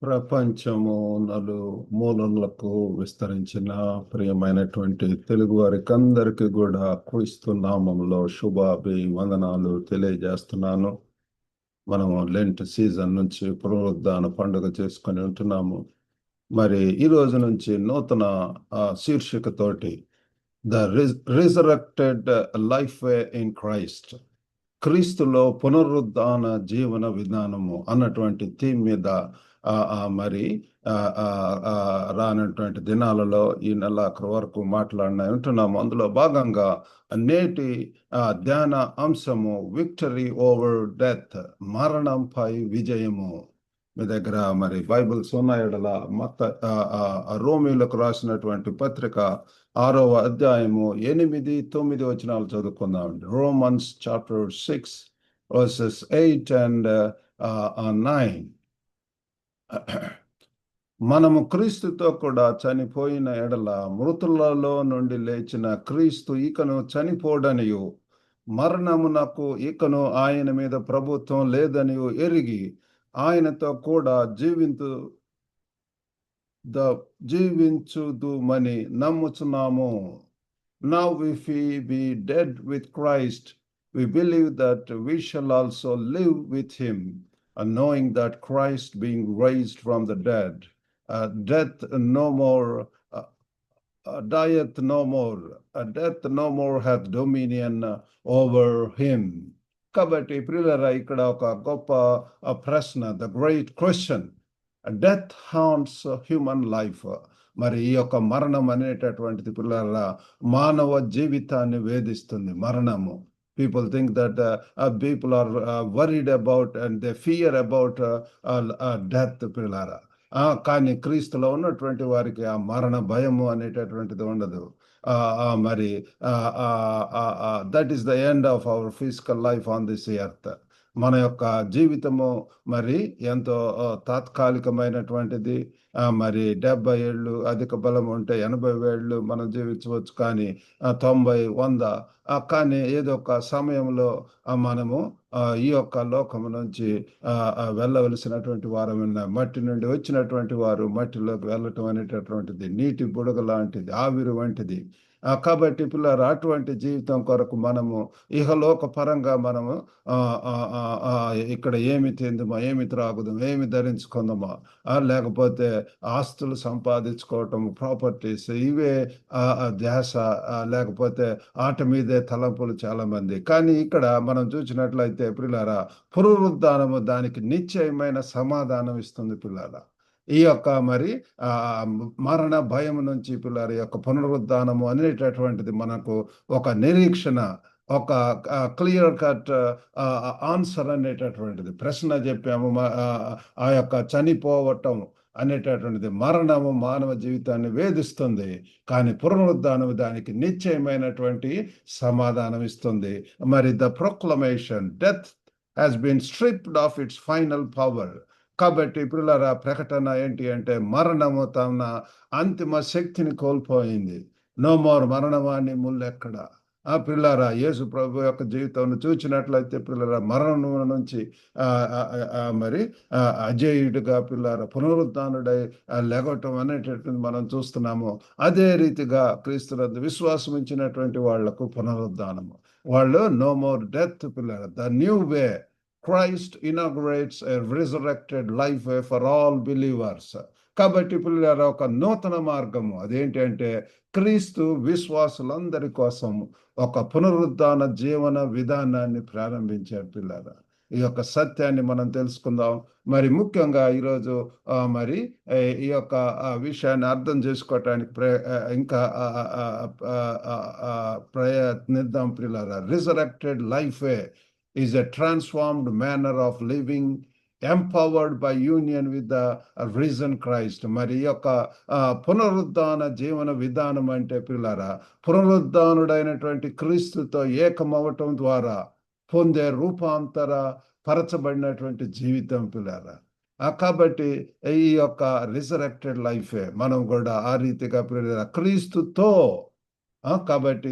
ప్రపంచము మూలలకు విస్తరించిన ప్రియమైనటువంటి తెలుగు వారికి అందరికీ కూడా క్రీస్తు నామంలో శుభాభివందనాలు తెలియజేస్తున్నాను. మనము లెంట్ సీజన్ నుంచి పునరుద్ధాన పండుగ చేసుకొని ఉంటున్నాము. మరి ఈ రోజు నుంచి నూతన శీర్షికతోటి the resurrected life way in Christ, క్రీస్తులో పునరుద్ధాన జీవన విధానము అన్నటువంటి థీమ్ మీద మరి రానటువంటి దినాలలో ఈ నెలాఖరు వరకు ఉంటున్నాము. అందులో భాగంగా నేటి ధ్యాన అంశము విక్టరీ ఓవర్ డెత్, మరణంపై విజయము. మీ దగ్గర మరి బైబిల్స్ ఉన్నాయడల రోమీలకు రాసినటువంటి పత్రిక 6వ అధ్యాయము 8-9 వచనాలు చదువుకుందాం. Romans chapter 6 verses 8 and 9. మనము క్రీస్తుతో కూడా చనిపోయిన ఎడల మృతులలో నుండి లేచిన క్రీస్తు ఇకను చనిపోడనియు, మరణమునకు ఇకను ఆయన మీద ప్రభుత్వం లేదనియు ఎరిగి ఆయనతో కూడా జీవించుదుమని నమ్ముచున్నాము. Now if we be dead with Christ, we believe that we shall also live with him, and knowing that Christ being raised from the dead, death no more, dieth no more, death no more hath dominion over him. కాబట్టి ప్రియులారా, ఇక్కడ ఒక గొప్ప ప్రశ్న, the great question, death haunts human life. మరి ఈ యొక్క మరణం అనేటటువంటిది పిల్లల మానవ జీవితాన్ని వేధిస్తుంది. మరణము, people think that people are worried about and they fear about death పిల్లల. కానీ క్రీస్తులో ఉన్నటువంటి వారికి ఆ మరణ భయము అనేటటువంటిది ఉండదు. మరి that is the end of our physical life on this earth. మన యొక్క జీవితము మరి ఎంతో తాత్కాలికమైనటువంటిది. మరి 70 ఏళ్ళు అధిక బలం ఉంటే 80 ఏళ్ళు మనం జీవించవచ్చు, కానీ 90, 100, కానీ ఏదో ఒక సమయంలో మనము ఈ యొక్క లోకము నుంచి వెళ్ళవలసినటువంటి వారమైన, మట్టి నుండి వచ్చినటువంటి వారు మట్టిలోకి వెళ్ళటం అనేటటువంటిది నీటి బుడగ లాంటిది, ఆవిరి వంటిది. కాబట్టి పిల్లలు అటువంటి జీవితం కొరకు మనము ఇహలోక పరంగా మనము ఇక్కడ ఏమి తిందుమా, ఏమి త్రాగుదామా, ఏమి ధరించుకుందామా, లేకపోతే ఆస్తులు సంపాదించుకోవటం, ప్రాపర్టీస్, ఇవే ధ్యాస, లేకపోతే ఆట మీదే తలంపులు చాలా మంది. కానీ ఇక్కడ మనం చూసినట్లయితే పిల్లారా, పునరుద్ధానము దానికి నిశ్చయమైన సమాధానం ఇస్తుంది పిల్లారా. ఈ యొక్క మరి మరణ భయం నుంచి పిల్లల యొక్క పునరుద్ధానము అనేటటువంటిది మనకు ఒక నిరీక్షణ, ఒక క్లియర్ కట్ ఆన్సర్ అనేటటువంటిది. ప్రశ్న చెప్పాము, ఆ యొక్క చనిపోవటం అనేటటువంటిది, మరణము మానవ జీవితాన్ని వేధిస్తుంది, కానీ పునరుద్ధానము దానికి నిశ్చయమైనటువంటి సమాధానం ఇస్తుంది. మరి the proclamation, death has been stripped off its final power. కాబట్టి పిల్లల ప్రకటన ఏంటి అంటే, మరణము తన అంతిమ శక్తిని కోల్పోయింది. నో మోర్, మరణమాన్ని ముల్లెక్కడ. పిల్లరా, యేసు ప్రభు యొక్క జీవితాన్ని చూచినట్లయితే పిల్లల మరణం నుంచి మరి అజేయుడిగా పిల్లల పునరుద్ధానుడై లెగటం అనేటటువంటి మనం చూస్తున్నాము. అదే రీతిగా క్రీస్తునందు విశ్వాసం ఇచ్చినటువంటి వాళ్లకు పునరుద్ధానము, వాళ్ళు నో మోర్ డెత్ పిల్లల, the new way. Christ inaugurates a resurrected life for all believers. కాబట్టి పిల్లల ఒక నూతన మార్గము అదేంటి అంటే, క్రీస్తు విశ్వాసులందరి కోసం ఒక పునరుద్ధాన జీవన విధానాన్ని ప్రారంభించారు పిల్లల. ఈ యొక్క సత్యాన్ని మనం తెలుసుకుందాం. మరి ముఖ్యంగా ఈరోజు మరి ఈ యొక్క విషయాన్ని అర్థం చేసుకోవటానికి ఇంకా ప్రయత్నిద్దాం పిల్లల. Resurrected life is a transformed manner of living empowered by union with the risen Christ. మరి యొక్క పునరుద్ధాన జీవన విధానం అంటే పిల్లరా, పునరుద్ధానుడైనటువంటి క్రీస్తుతో ఏకమవటం ద్వారా పొందే రూపాంతర పరచబడినటువంటి జీవితం పిల్లరా. కాబట్టి ఈ యొక్క రిజరెక్టెడ్ లైఫే మనం కూడా ఆ రీతిగా పిల్లరా క్రీస్తుతో, కాబట్టి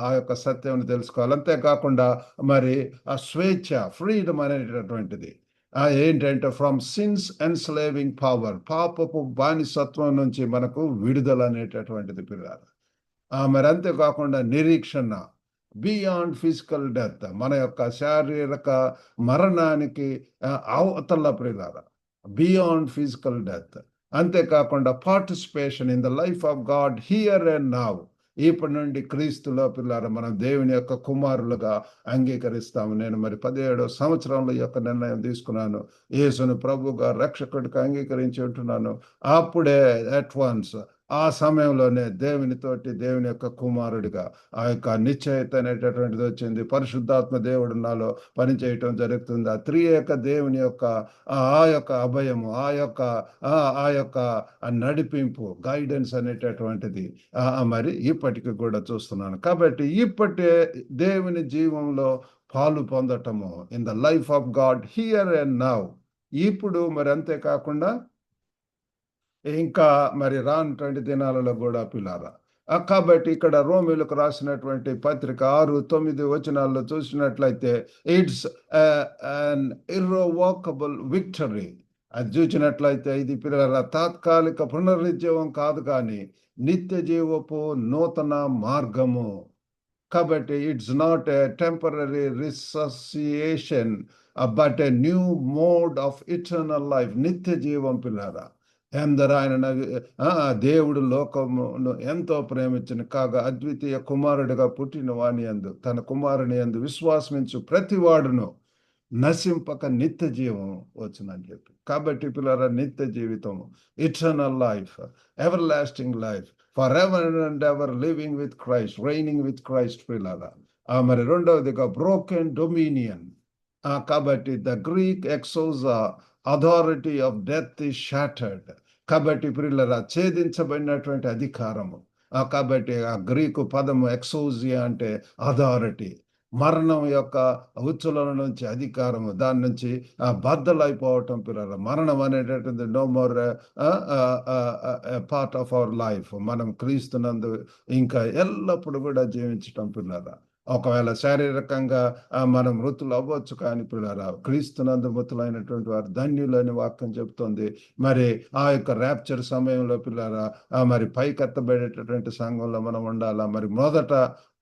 ఆ యొక్క సత్యాన్ని తెలుసుకోవాలి. అంతేకాకుండా మరి ఆ స్వేచ్ఛ, ఫ్రీడమ్ అనేటటువంటిది, ఏంటంటే ఫ్రమ్ సిన్స్ ఎన్స్లేవింగ్ పవర్, పాపపు బానిసత్వం నుంచి మనకు విడుదల అనేటటువంటిది పిల్లలు. మరి అంతేకాకుండా నిరీక్షణ, బియాండ్ ఫిజికల్ డెత్, మన యొక్క శారీరక మరణానికి అవతల ప్రియులారా, బియాండ్ ఫిజికల్ డెత్. అంతేకాకుండా participation in the life of God here and now. ఇప్పటి నుండి క్రీస్తులో పిల్లారా మనం దేవుని యొక్క కుమారులుగా అంగీకరిస్తాము. నేను మరి 17వ సంవత్సరంలో ఈ యొక్క నిర్ణయం తీసుకున్నాను. యేసును ప్రభుగా రక్షకుడిగా అంగీకరించి ఉంటున్నాను. అప్పుడే అట్ వన్స్ ఆ సమయంలోనే దేవుని యొక్క కుమారుడిగా ఆ యొక్క నిశ్చయిత అనేటటువంటిది వచ్చింది. పరిశుద్ధాత్మ దేవుడు నాలో పనిచేయటం జరుగుతుంది. ఆ త్రియేక దేవుని యొక్క ఆ యొక్క అభయము, ఆ యొక్క నడిపింపు, గైడెన్స్ అనేటటువంటిది మరి ఇప్పటికి కూడా చూస్తున్నాను. కాబట్టి ఇప్పటి దేవుని జీవంలో పాలు పొందటము in the life of God here and now. ఇప్పుడు మరి అంతేకాకుండా ఇంకా మరి రానటువంటి దినాలలో కూడా పిల్లారా. కాబట్టి ఇక్కడ రోమీలకు రాసినటువంటి పత్రిక 6-9 వచనాల్లో చూసినట్లయితే ఇట్స్ అన్ ఇర్రివోకబుల్ విక్టరీ. అది చూసినట్లయితే ఇది పిల్లల తాత్కాలిక పునరుజ్జీవం కాదు, కానీ నిత్య జీవపు నూతన మార్గము. కాబట్టి it's not a temporary resuscitation but a new mode of eternal life. నిత్య జీవం పిల్లారా. ఎందరు ఆయన దేవుడు లోకమును ఎంతో ప్రేమించిన కాగా అద్వితీయ కుమారుడిగా పుట్టిన వాని యందు తన కుమారుని యందు విశ్వాసమించు ప్రతి వాడును నశింపక నిత్య జీవం వచ్చునని చెప్పి. కాబట్టి పిల్లల నిత్య జీవితము, eternal life, everlasting life, forever and ever living with Christ, reigning with Christ పిల్లల. మరి రెండవదిగా బ్రోకెన్ డొమినియన్. కాబట్టి the Greek exousia, authority of death is shattered. కాబట్టి పిల్లల ఛేదించబడినటువంటి అధికారము. కాబట్టి ఆ గ్రీకు పదము ఎక్సోజియా అంటే అథారిటీ, మరణం యొక్క ఉచ్చుల నుంచి అధికారము, దాని నుంచి బద్దలైపోవటం పిల్లల. మరణం అనేటటువంటి no more part of our life. మనం క్రీస్తునందు ఇంకా ఎల్లప్పుడూ కూడా జీవించటం పిల్లల. ఒకవేళ శారీరకంగా మనం మృతులు అవ్వచ్చు, కానీ పిల్లరా క్రీస్తునందు మృతులైనటువంటి వారు ధన్యులని వాక్యం చెప్తుంది. మరి ఆ యొక్క ర్యాప్చర్ సమయంలో పిల్లరా మరి పైకెత్తబడేటటువంటి సంఘంలో మనం ఉండాలా. మరి మొదట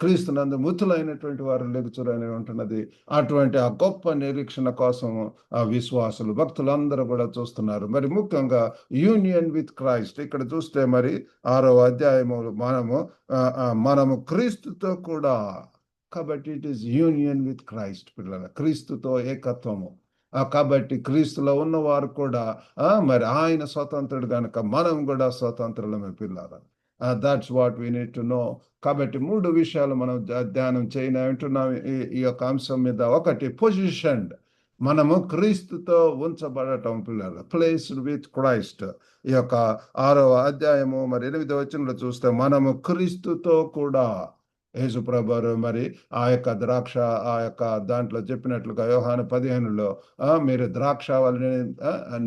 క్రీస్తునందు మృతులైనటువంటి వారు లెగుచురని ఉంటున్నది. అటువంటి ఆ గొప్ప నిరీక్షణ కోసం ఆ విశ్వాసులు, భక్తులందరూ కూడా చూస్తున్నారు. మరి ముఖ్యంగా యూనియన్ విత్ క్రైస్ట్. ఇక్కడ చూస్తే మరి 6వ అధ్యాయము మనము క్రీస్తుతో కూడా. కాబట్టి it is union with Christ పిల్లల, క్రీస్తుతో ఏకత్వము. కాబట్టి క్రీస్తులో ఉన్నవారు కూడా మరి ఆయన స్వతంత్రుడు కనుక మనం కూడా స్వతంత్రులమే పిల్లల. That's what we need to know. కాబట్టి 3 విషయాలు మనం ధ్యానం వింటున్నాం ఈ యొక్క అంశం మీద. ఒకటి, పొజిషన్డ్, మనము క్రీస్తుతో ఉంచబడటం పిల్లల, ప్లేస్డ్ విత్ క్రైస్ట్. ఈ యొక్క 6వ అధ్యాయము మరి 8వ వచనంలో చూస్తే మనము క్రీస్తుతో కూడా. యేసుప్రభువారు మరి ఆ యొక్క ద్రాక్ష దాంట్లో చెప్పినట్లుగా యోహాను 15లో మీరు ద్రాక్షావళిని,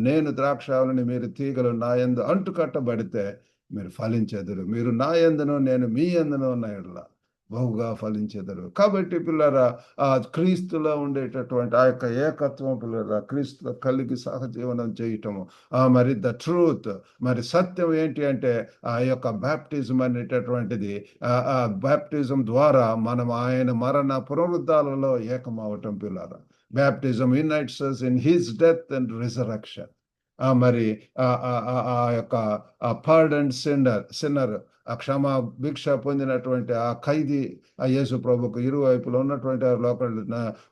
నేను ద్రాక్షావళిని, మీరు తీగలు నా యందు అంటుకట్టబడితే మీరు ఫలించెదరు, మీరు నా యందును నేను మీ యందును ఉన్న యెడల బహుగా ఫలించెదరు. కాబట్టి పిల్లరా క్రీస్తులో ఉండేటటువంటి ఆ యొక్క ఏకత్వం పిల్లరా, క్రీస్తులో కలిగి సహజీవనం చేయటము. మరి ద ట్రూత్, మరి సత్యం ఏంటి అంటే ఆ యొక్క బ్యాప్టిజం అనేటటువంటిది. బ్యాప్టిజం ద్వారా మనం ఆయన మరణ పునరుద్ధాలలో ఏకమవటం పిల్లరా. Baptism unites us in his death and resurrection. మరి ఆ యొక్క పార్డన్ సిన్నర్, ఆ క్షమా భిక్ష పొందినటువంటి ఆ ఖైదీ ఆ యేసు ప్రభుకు ఇరువైపులో ఉన్నటువంటి లోకల్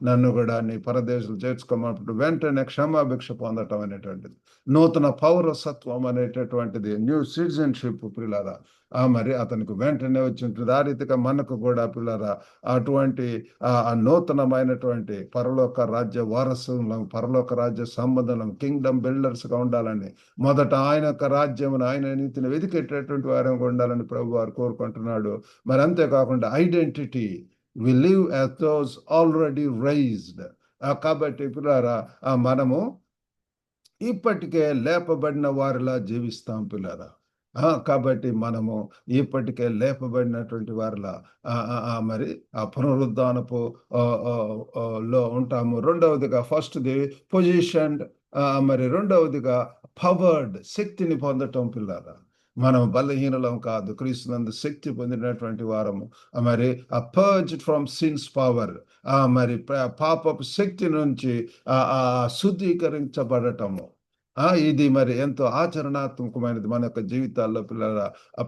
నన్ను కూడా నీ పరదేశులు చేర్చుకోమన్నప్పుడు వెంటనే క్షమాభిక్ష పొందటం అనేటువంటిది, నూతన పౌరసత్వం అనేటటువంటిది, న్యూ సిటిజన్షిప్ పిల్లరా మరి అతనికి వెంటనే వచ్చి ఉంటుంది. ఆ రీతిగా మనకు కూడా పిల్లరా అటువంటి నూతనమైనటువంటి పరలోక రాజ్య వారసులం, పరలోక రాజ్య సంబంధం, కింగ్డమ్ బిల్డర్స్గా ఉండాలని, మొదట ఆయన యొక్క రాజ్యమును, ఆయన నీతిని వెతికేటటువంటి వారంగా ఉండాలని ప్రభు వారు కోరుకుంటున్నాడు. మరి అంతేకాకుండా identity, we live as those already raised. కాబట్టి పిల్లరా మనము ఇప్పటికే లేపబడిన వారిలా జీవిస్తాం పిల్లరా. కాబట్టి మనము ఇప్పటికే లేపబడినటువంటి వారిలా మరి ఆ పునరుద్ధానపు లో ఉంటాము. రెండవదిగా ఫస్ట్‌ది పొజిషన్డ్, మరి రెండవదిగా పవర్డ్, శక్తిని పొందటం పిల్లారా. మనం బలహీనులం కాదు, క్రీస్తునందు శక్తి పొందినటువంటి వారము. మరి పర్జ్డ్ ఫ్రమ్ సిన్స్ పవర్, మరి పాపపు శక్తి నుంచి శుద్ధీకరించబడటము. ఇది మరి ఎంతో ఆచరణాత్మకమైనది మన యొక్క జీవితాల్లో పిల్లల.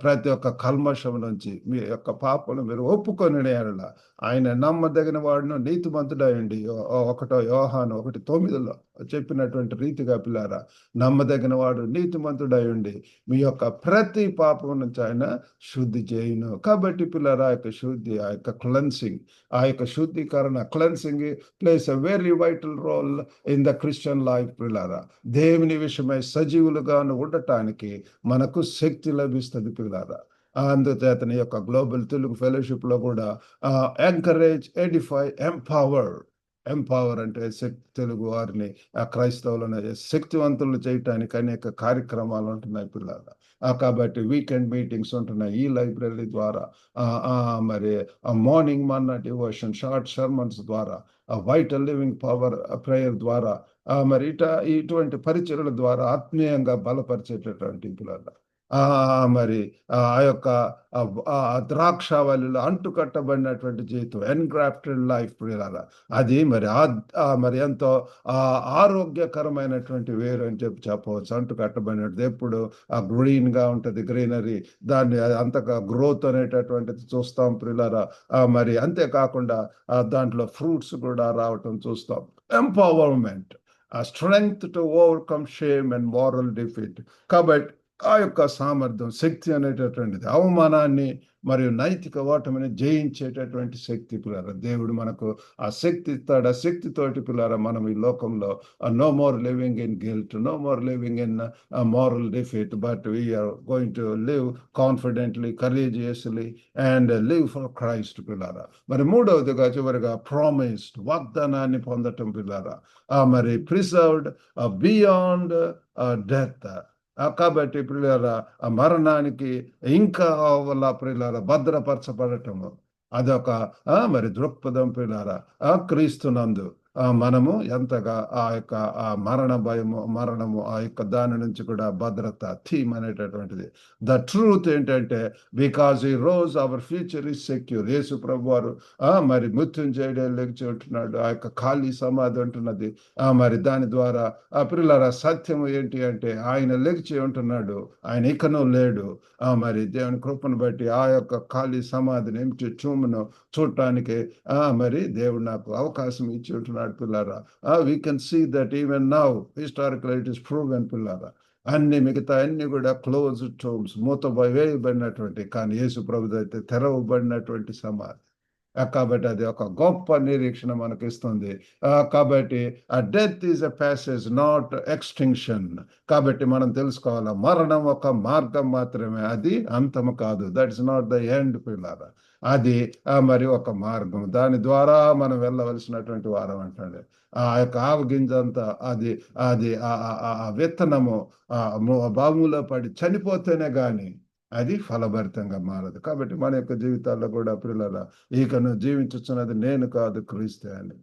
ప్రతి ఒక్క కల్మషం నుంచి మీ యొక్క పాపను మీరు ఒప్పుకొని ఆయన నమ్మదగిన వాడును నీతిమంతుడయండి. ఒకటో యోహాను 1:9 చెప్పినటువంటి రీతిగా పిల్లారా, నమ్మదగిన వాడు నీతిమంతుడయండి మీ యొక్క ప్రతి పాపం నుంచి ఆయన శుద్ధి చేయును. కాబట్టి పిల్లరా, ఆ యొక్క శుద్ధి, ఆ యొక్క క్లెన్సింగ్, ఆ యొక్క శుద్ధీకరణ, cleansing plays a very vital role in the Christian life పిల్లారా. దేవుని విషయమై సజీవులుగాను ఉండటానికి మనకు శక్తి లభిస్తుంది పిల్లారా. అందుచేతని యొక్క గ్లోబల్ తెలుగు ఫెలోషిప్ లో కూడా ఎంకరేజ్, ఎడిఫై, ఎంపవర్ అంటే తెలుగు వారిని క్రైస్తవులను శక్తివంతులు చేయటానికి అనేక కార్యక్రమాలు ఉంటున్నాయి పిల్లలు. కాబట్టి వీకెండ్ మీటింగ్స్ ఉంటున్నాయి ఈ లైబ్రరీ ద్వారా. మరి మార్నింగ్ మన్నా డివోషన్, షార్ట్ సర్మన్స్ ద్వారా, వైటల్ లివింగ్ పవర్ ప్రేయర్ ద్వారా, మరి ఇటువంటి పరిచర్యల ద్వారా ఆత్మీయంగా బలపరిచేటటువంటి పిల్లలు. మరి ఆ యొక్క ద్రాక్షావళిలో అంటుకట్టబడినటువంటి జీవితం, ఎన్గ్రాఫ్టెడ్ లైఫ్ పిల్లల, అది మరి ఎంతో ఆరోగ్యకరమైనటువంటి వేరు అని చెప్పవచ్చు. అంటుకట్టబడినది ఎప్పుడు గ్రీన్ గా ఉంటది, గ్రీనరీ, దాన్ని అంతగా గ్రోత్ అనేటటువంటిది చూస్తాం పిల్లల. మరి అంతేకాకుండా దాంట్లో ఫ్రూట్స్ కూడా రావటం చూస్తాం. Empowerment, strength to overcome shame and moral defeat. కాబట్టి ఆ యొక్క సామర్థ్యం, శక్తి అనేటటువంటిది అవమానాన్ని మరియు నైతిక ఓటమిని జయించేటటువంటి శక్తి పిల్లరా. దేవుడు మనకు ఆ శక్తి ఇస్తాడు. ఆ శక్తితోటి పిల్లరా మనం ఈ లోకంలో no more living in guilt, no more living in moral defeat, but we're going to live confidently, courageously and live for Christ పిల్లరా. మరి మూడవదిగా చివరిగా ప్రామిస్డ్, వాగ్దానాన్ని పొందటం పిల్లరా. మరి ప్రిజర్వ్డ్ బియాండ్ డెత్. కాబట్టి ప్రియులారా, ఆ మరణానికి ఇంకా ప్రియులారా భద్రపరచబడటము అదొక మరి దృక్పథం ప్రియులారా. క్రీస్తునందు మనము ఎంతగా ఆ యొక్క మరణము ఆ యొక్క దాని నుంచి కూడా భద్రత, థీమ్ అనేటటువంటిది. ద ట్రూత్ ఏంటంటే బికాజ్ ఈ రోజ్ our future is secure. Yesu ప్రభు వారు మరి మృత్యుంజయుడే లెగిచి ఉంటున్నాడు, ఆ యొక్క ఖాళీ సమాధి ఉంటున్నది. మరి దాని ద్వారా ప్రియులారా సత్యము ఏంటి అంటే ఆయన లెగిచి ఉంటున్నాడు, ఆయన ఇకను లేడు. మరి దేవుని కృపను బట్టి ఆ యొక్క ఖాళీ సమాధిని, ఎంటి టూమ్‌ను చూడటానికి మరి దేవుడు నాకు అవకాశం ఇచ్చి ఉంటున్నాడు పిల్లారా. We can see that even now historical it is proven పిల్లారా. మిగతా అన్ని కూడా క్లోజ్ టూమ్స్, వేయబడినటువంటి, కానీ యేసు ప్రభుది అయితే తెరవబడినటువంటి సమాధి. కాబట్టి అది ఒక గొప్ప నిరీక్షణ మనకి ఇస్తుంది. కాబట్టి ఆ death is a passage, not extinction. కాబట్టి మనం తెలుసుకోవాలి, మరణం ఒక మార్గం మాత్రమే, అది అంతము కాదు. That is not the end పిల్లారా. అది మరి ఒక మార్గం, దాని ద్వారా మనం వెళ్ళవలసినటువంటి వారం అంటాడు. ఆ యొక్క ఆవగింజ అంతా అది అది ఆ విత్తనము భూమిలో పడి చనిపోతేనే గాని అది ఫలభరితంగా మారదు. కాబట్టి మన యొక్క జీవితాల్లో కూడా ప్రియులారా, ఇకను జీవించుచున్నది నేను కాదు క్రీస్తే అని.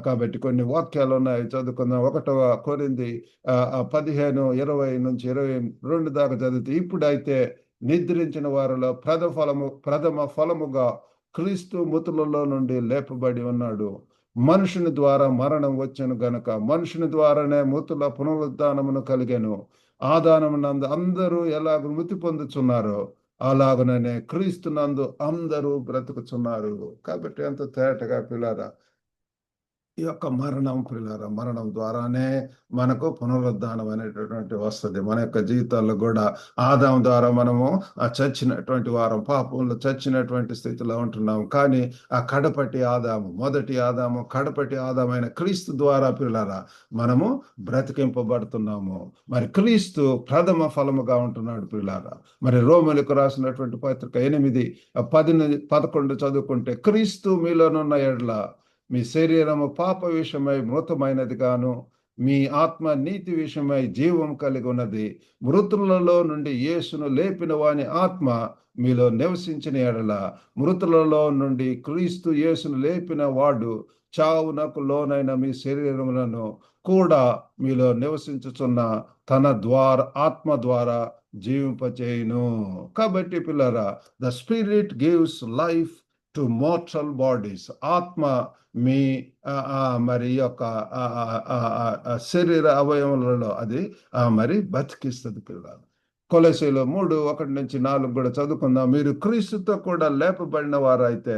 కాబట్టి కొన్ని వాక్యాలు ఉన్నాయి, చదువుకుందాం. 1 కొరింథీ 15:20-22 దాకా చదివితే, ఇప్పుడైతే నిద్రించిన వారిలో ప్రథమ ఫలముగా క్రీస్తు మృతులలో నుండి లేపబడి ఉన్నాడు. మనుషుని ద్వారా మరణం వచ్చెను గనక మనుషుని ద్వారానే మృతుల పునరుద్ధానమును కలిగెను. ఆదానమునందు అందరూ ఎలాగ మృతి పొందుచున్నారో అలాగనే క్రీస్తునందు అందరూ బ్రతుకుచున్నారు. కాబట్టి ఎంత తేటగా పిల్లారా, ఈ యొక్క మరణం ద్వారానే మనకు పునరుద్ధానం అనేటటువంటి వస్తుంది. మన యొక్క జీవితాల్లో కూడా ఆదాము ద్వారా మనము చచ్చినటువంటి వారం, పాపంలో చచ్చినటువంటి స్థితిలో ఉంటున్నాం. కానీ ఆ మొదటి ఆదాము కడపటి ఆదామైన క్రీస్తు ద్వారా పిల్లారా మనము బ్రతికింపబడుతున్నాము. మరి క్రీస్తు ప్రథమ ఫలముగా ఉంటున్నాడు పిల్లారా. మరి రోమీయులకు రాసినటువంటి పత్రిక 8:10-11 చదువుకుంటే, క్రీస్తు మీలోనున్న ఎడల మీ శరీరము పాప విషయమై మృతమైనది గాను మీ ఆత్మ నీతి విషయమై జీవం కలిగి ఉన్నది. మృతులలో నుండి యేసును లేపిన వాని ఆత్మ మీలో నివసించిన ఎడల, మృతులలో నుండి క్రీస్తు యేసును లేపిన వాడు చావునకు లోనైన మీ శరీరములను కూడా మీలో నివసించుచున్న తన ఆత్మ ద్వారా జీవింపచేయును. కాబట్టి పిల్లరా, the spirit gives life to mortal bodies. ఆత్మ మీ మరి యొక్క శరీర అవయవములలో అది మరి బతికిస్తుంది పిల్లలు. కొలొస్సీలో 3:1-4 కూడా చదువుకుందాం. మీరు క్రీస్తుతో కూడా లేపబడిన వారైతే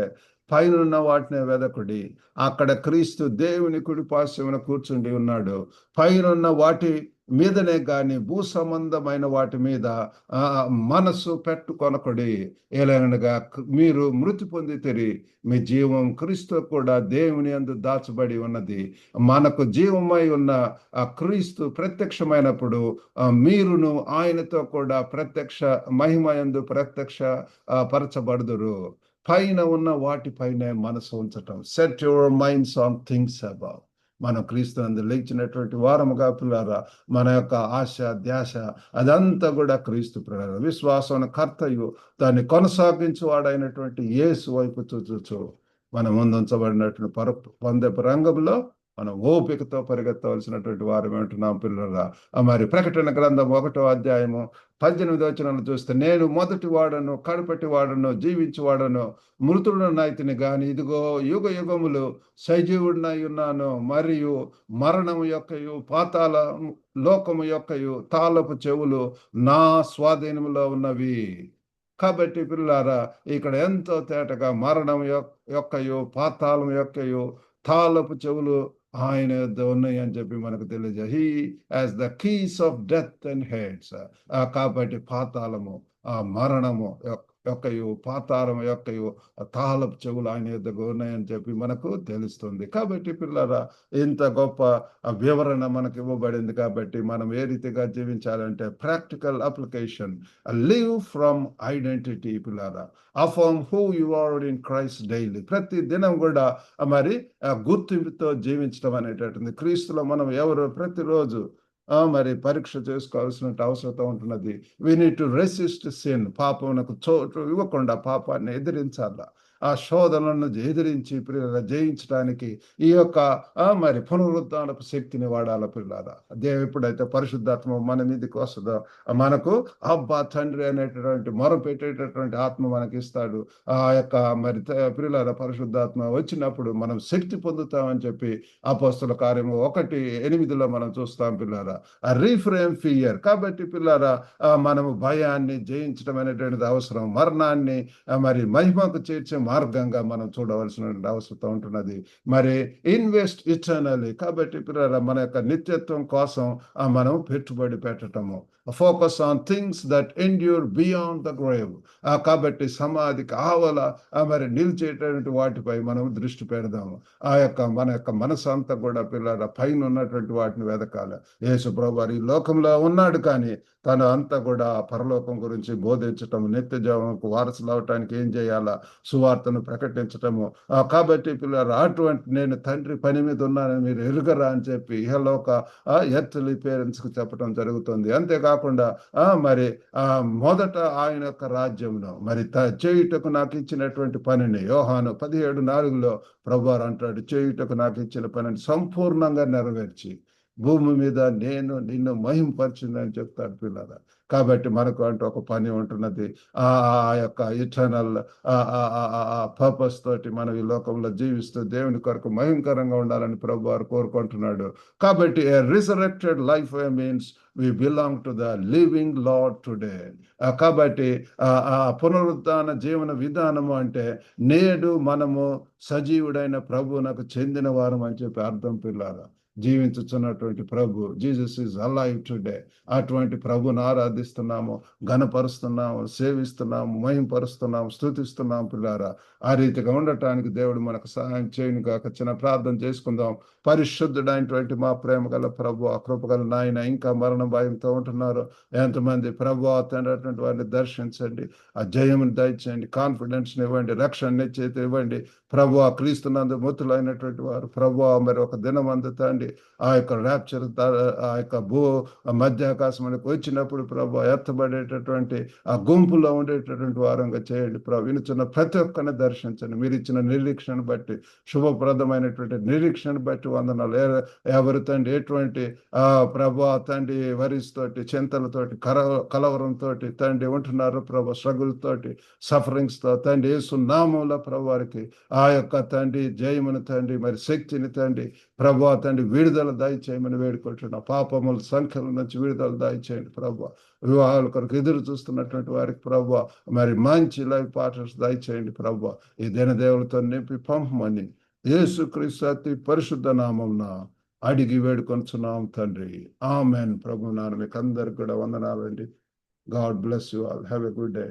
పైనున్న వాటిని వెదకుడి, అక్కడ క్రీస్తు దేవుని కుడిపార్శ్వమున కూర్చుండి ఉన్నాడు. పైనున్న వాటి మీదనే గాని భూ సంబంధమైన వాటి మీద మనస్సు పెట్టుకొనకుడి. ఎలాగనగా మీరు మృతి పొందితిరి, మీ జీవం క్రీస్తు కూడా దేవుని యందు దాచబడి ఉన్నది. మనకు జీవమై ఉన్న ఆ క్రీస్తు ప్రత్యక్షమైనప్పుడు మీరును ఆయనతో కూడా ప్రత్యక్ష మహిమ యందు ప్రత్యక్ష పరచబడుదురు. పైన ఉన్న వాటిపైనే మనసు ఉంచటం. Set your minds on things above. మనం క్రీస్తునందు లేచినటువంటి వారముగా పిల్లారా, మన యొక్క ఆశ ధ్యాస అదంతా కూడా క్రీస్తు పిల్లారా. విశ్వాసం కర్తయు దాన్ని కొనసాగించువాడైనటువంటి యేసు వైపు చూచు మనం ముందుంచబడినటువంటి పొందెపు రంగంలో మనం ఓపికతో పరిగెత్తవలసినటువంటి వారు ఏమంటున్నాం పిల్లరా. మరి ప్రకటన గ్రంథం 1:18 చూస్తే, నేను మొదటి వాడను కడపటి వాడను జీవించువాడను మృతుడనైతిని గాని ఇదిగో యుగ యుగములు సజీవుడినై ఉన్నాను, మరియు మరణము యొక్కయు పాతాళ లోకము యొక్కయు తాళపు చెవులు నా స్వాధీనములో ఉన్నవి. కాబట్టి పిల్లారా, ఇక్కడ ఎంతో తేటగా మరణం యొక్కయు పాతాళం యొక్కయు తాళపు చెవులు ఆయన యొద్ద ఉన్నాయి అని చెప్పి మనకు తెలియజే. He has the keys of death and hades. కాబట్టి పాతాళము మరణము యొక్కయు పాతాళం యొక్కయు తాళపు చెవులు ఆయన యొద్దకు ఉన్నాయని చెప్పి మనకు తెలుస్తుంది. కాబట్టి పిల్లరా, ఇంత గొప్ప వివరణ మనకు ఇవ్వబడింది. కాబట్టి మనం ఏ రీతిగా జీవించాలంటే practical application. Live from identity పిల్లరా. Affirm who you are in Christ daily. ప్రతి దినం కూడా మరి గుర్తింపుతో జీవించడం అనేటటువంటి క్రీస్తులో మనం ఎవరు ప్రతిరోజు మరి పరీక్ష చేసుకోవాల్సిన అవసరం ఉంటున్నది. We need to resist sin. పాపమునకు చోటు ఇవ్వకుండా పాపాన్ని ఎదిరించాలా. ఆ శోధనలను ఎదిరించి జయించడానికి ఈ యొక్క మరి పునరుద్ధానపు శక్తిని వాడాల పిల్లారా. ఎప్పుడైతే పరిశుద్ధాత్మ మన మీదకి వస్తుందో మనకు అబ్బా తండ్రి అనేటటువంటి మొరపెట్టేటటువంటి ఆత్మ మనకి ఇస్తాడు. ఆ యొక్క మరి పిల్లారా పరిశుద్ధాత్మ వచ్చినప్పుడు మనం శక్తి పొందుతామని చెప్పి అపోస్తల కార్యము 1:8 మనం చూస్తాం పిల్లారా. Reframe fear. కాబట్టి పిల్లారా, మనము భయాన్ని జయించడం అనేటువంటిది అవసరం. మరణాన్ని మరి మహిమకు చేర్చే మార్గంగా మనం చూడవలసిన అవసరం ఉంటున్నది. మరి ఇన్వెస్ట్ ఇటర్నల్లీ. కాబట్టి పిల్లరా, మన యొక్క నిత్యత్వం కోసం మనం పెట్టుబడి పెట్టటము. Focus on things that endure beyond the grave. కాబట్టి సమాధికి ఆవల మరి నిలిచేటటువంటి వాటిపై మనం దృష్టి పెడదాము. మన యొక్క మనసు అంతా కూడా పిల్లల పైన ఉన్నటువంటి వాటిని వెదకాలి. యేసు ప్రభువు ఈ లోకంలో ఉన్నాడు, కానీ తను అంతా కూడా పరలోకం గురించి బోధించటం, నిత్య జీవనకు వారసులు అవటానికి ఏం చేయాలా, సువార్తను ప్రకటించటము. కాబట్టి పిల్లలు, అటువంటి నేను తండ్రి పని మీద ఉన్నానని మీరు ఎరుగరా అని చెప్పి ఇహలోక ఎర్త్లీ పేరెంట్స్ కు చెప్పడం జరుగుతుంది. అంతేకాకుండా మరి మొదట ఆయన యొక్క రాజ్యంలో మరి చేయుటకు నాకు ఇచ్చినటువంటి పనిని యోహాను 17:4 ప్రభువారు అంటాడు, చేయుటకు నాకు ఇచ్చిన పనిని సంపూర్ణంగా నెరవేర్చి భూమి మీద నేను నిన్ను మహింపరిచిందని చెప్తాడు పిల్లల. కాబట్టి మనకు అంటూ ఒక పని ఉంటున్నది. ఆ యొక్క ఇటర్నల్ పర్పస్ తోటి మనం ఈ లోకంలో జీవిస్తూ దేవుని కొరకు మహిమకరంగా ఉండాలని ప్రభు వారు కోరుకుంటున్నాడు. కాబట్టి a resurrected life means we belong to the living Lord today. కాబట్టి పునరుద్ధాన జీవన విధానము అంటే నేడు మనము సజీవుడైన ప్రభువునకు చెందిన వారం అని చెప్పి అర్థం పిల్లారా. జీవించుచున్నటువంటి ప్రభు, జీసస్ ఈజ్ అలైవ్ టుడే. అటువంటి ప్రభుని ఆరాధిస్తున్నాము, ఘనపరుస్తున్నాము, సేవిస్తున్నాము, మహింపరుస్తున్నాము, స్తుతిస్తున్నాము పిల్లారా. ఆ రీతిగా ఉండటానికి దేవుడు మనకు సహాయం చేయను గాక. చిన్న ప్రార్థన చేసుకుందాం. పరిశుద్ధుడైనటువంటి మా ప్రేమ గల ప్రభు, ఆ కృపగల నాయన, ఇంకా మరణ భయంతో ఉంటున్నారు ఎంతమంది ప్రభు అటువంటి వారిని దర్శించండి, ఆ జయముని దయచేయండి, కాన్ఫిడెన్స్ ఇవ్వండి, రక్షణ చేతి ఇవ్వండి ప్రభు. క్రీస్తునందు మృతులైనటువంటి వారు ప్రభు మరి ఒక దినం అందుతండి తండ్రి ఆ యొక్క ర్యాప్చర్ ఆ యొక్క మధ్యాకాశంలోకి వచ్చినప్పుడు ప్రభు ఎత్తబడేటటువంటి ఆ గుంపులో ఉండేటటువంటి వారంగా చేయండి ప్రభు. వినుచున్న ప్రతి ఒక్కరిని దర్శించండి. మీరు ఇచ్చిన నిరీక్షణ బట్టి, శుభప్రదమైనటువంటి నిరీక్షణ బట్టి వందనాలు. ఎవరి తండ్రి ఎటువంటి ప్రభు తండ్రి వరిస్తోటి, చింతలతోటి, కలవరంతో తండ్రి ఉంటున్నారు ప్రభు, స్ట్రగుల్ తోటి, సఫరింగ్స్ తో తండ్రి యేసు నామములో ప్రభు వారికి ఆ యొక్క తండ్రి జయమును తండ్రి, మరి శక్తిని తండ్రి ప్రభు తండ్రి విడుదల దయచేయమని వేడుకుంటున్నాం. పాపముల సంఖ్యల నుంచి విడుదల దయచేయండి ప్రభు. వివాహాల కొరకు ఎదురు చూస్తున్నటువంటి వారికి ప్రభు మరి మంచి లైఫ్ పార్ట్నర్స్ దయచేయండి ప్రభు. ఈ దినదేవులతో నింపి పంపమని యేసుక్రీస్తు అతి పరిశుద్ధ నామమున అడిగి వేడుకొంచున్నాం తండ్రి. ఆమెన్. ప్రభు నాన్న మీకు అందరికి కూడా వందనాలండి. God bless you all. Have a good day.